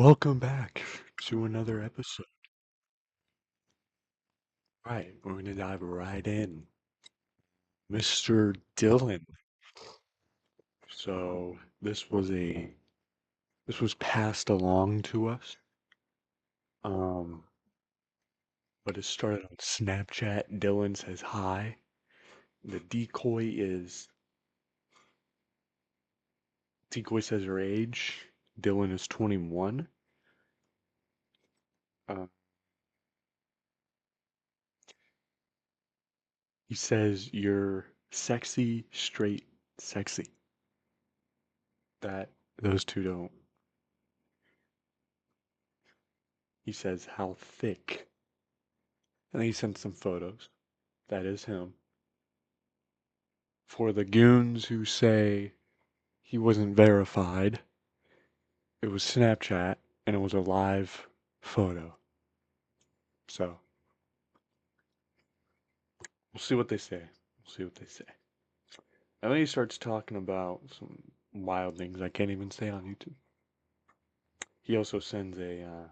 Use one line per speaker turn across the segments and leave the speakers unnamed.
Welcome back to another episode. Right, we're gonna dive right in. Mr. Dylan. So this was passed along to us. Um, but it started on Snapchat. Dylan says hi. The decoy says her age. Dylan is 21. Uh, he says you're sexy, straight, sexy. That those two don't. He says how thick. And then he sent some photos. That is him. For the goons who say he wasn't verified, it was Snapchat and it was a live photo. So we'll see what they say. We'll see what they say. And then he starts talking about some wild things I can't even say on YouTube. He also sends an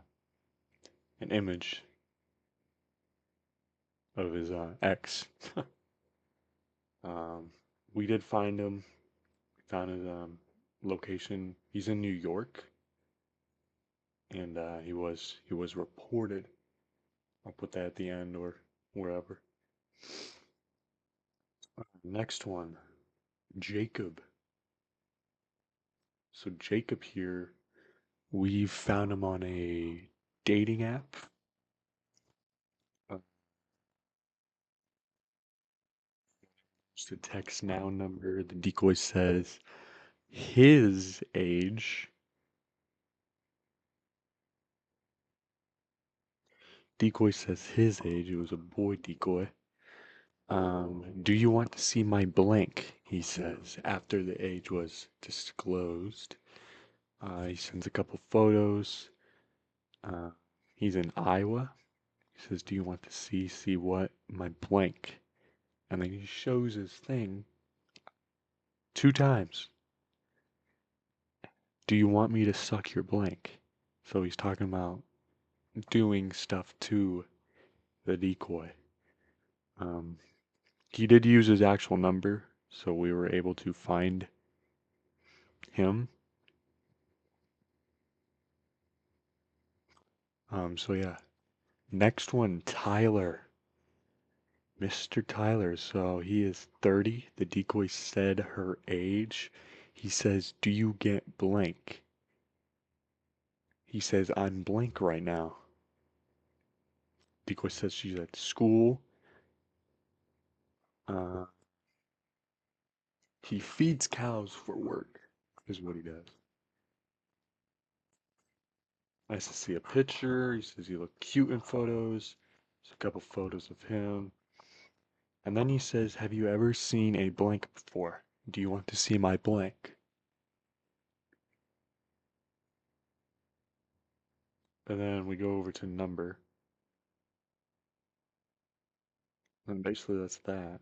image of his ex. um, we did find him. We found his location. He's in New York, and he was reported. I'll put that at the end or wherever. Next one, Jacob. So Jacob here, we found him on a dating app. Uh, it's the text now number. The decoy says his age. Decoy says his age. It was a boy decoy. Do you want to see my blank? He says after the age was disclosed. He sends a couple photos. Uh, he's in Iowa. He says, "Do you want to see what my blank?" And then he shows his thing two times. Do you want me to suck your blank? So he's talking about doing stuff to the decoy. Um, he did use his actual number, so we were able to find him. So yeah. Next one, Tyler. Mr. Tyler. So he is 30. The decoy said her age. He says, "Do you get blank?" He says, "I'm blank right now." Decoy says she's at school. Uh, he feeds cows for work, is what he does. Nice to see a picture. He says you look cute in photos. There's a couple photos of him. And then he says, "Have you ever seen a blank before? Do you want to see my blank?" And then we go over to number. And basically that's that.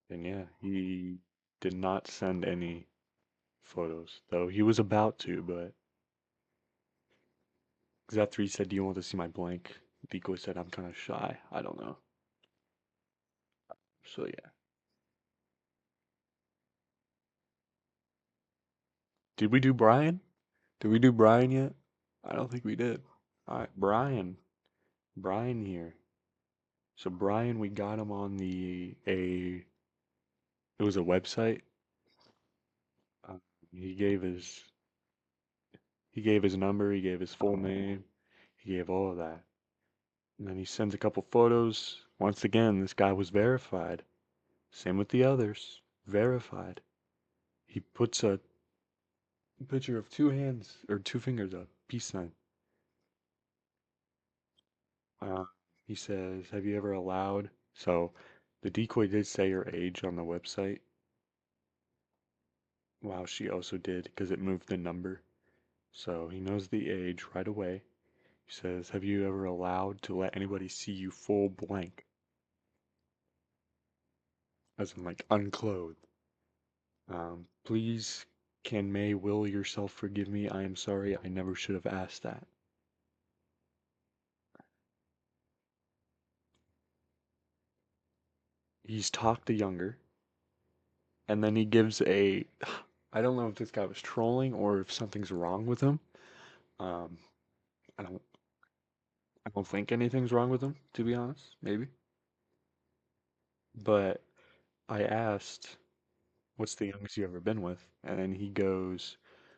And yeah, he did not send any photos, though he was about to, but Z3 said, "Do you want to see my blank?" Decoy said, "I'm kind of shy. I don't know." So yeah. Did we do Brian? Did we do Brian yet? I don't think we did. Alright, Brian. Brian here. So Brian, we got him on it was a website. Uh, he gave his number, he gave his full name, he gave all of that. And then he sends a couple photos. Once again, this guy was verified. Same with the others. Verified. He puts a picture of two hands or two fingers up, peace sign. Uh, he says, "Have you ever allowed?" So the decoy did say her age on the website. Wow, she also did because it moved the number. So he knows the age right away. He says, "Have you ever allowed to let anybody see you full blank?" As in like unclothed. Please, will yourself forgive me? I am sorry. I never should have asked that. He's talked to Younger, and then he gives a. I don't know if this guy was trolling or if something's wrong with him. Um, I don't. I don't think anything's wrong with him, to be honest. Maybe, but I asked, "What's the youngest you ever been with?" And then he goes,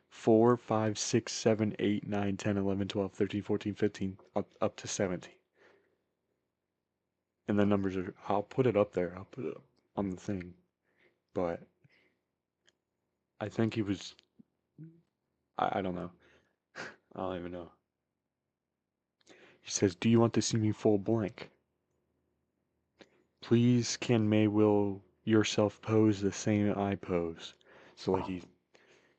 4, 5, 6, 7, 8, 9, 10, 11, 12, 13, 14, 15, up to 17. And the numbers are, I'll put it up there. I'll put it up on the thing. But I think he was, I don't know. I don't even know. He says, "Do you want to see me full blank? Please, will yourself pose the same I pose." So like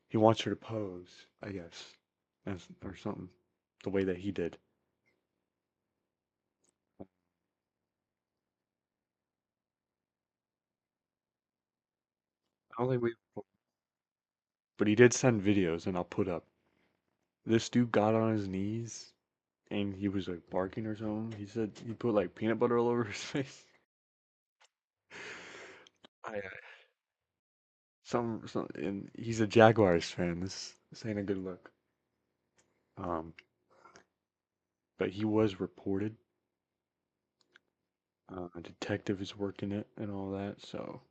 he wants her to pose, I guess, or something, the way that he did. I don't think we, but he did send videos, and I'll put up. This dude got on his knees, and he was like barking or something. He said he put like peanut butter all over his face. I and he's a Jaguars fan. This ain't a good look. Um, but he was reported. A detective is working it and all that. So,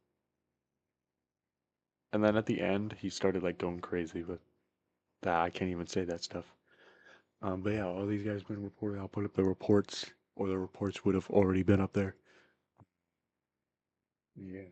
and then at the end, he started like going crazy with that. I can't even say that stuff. But yeah, all these guys been reported. I'll put up the reports, or the reports would have already been up there. Yeah.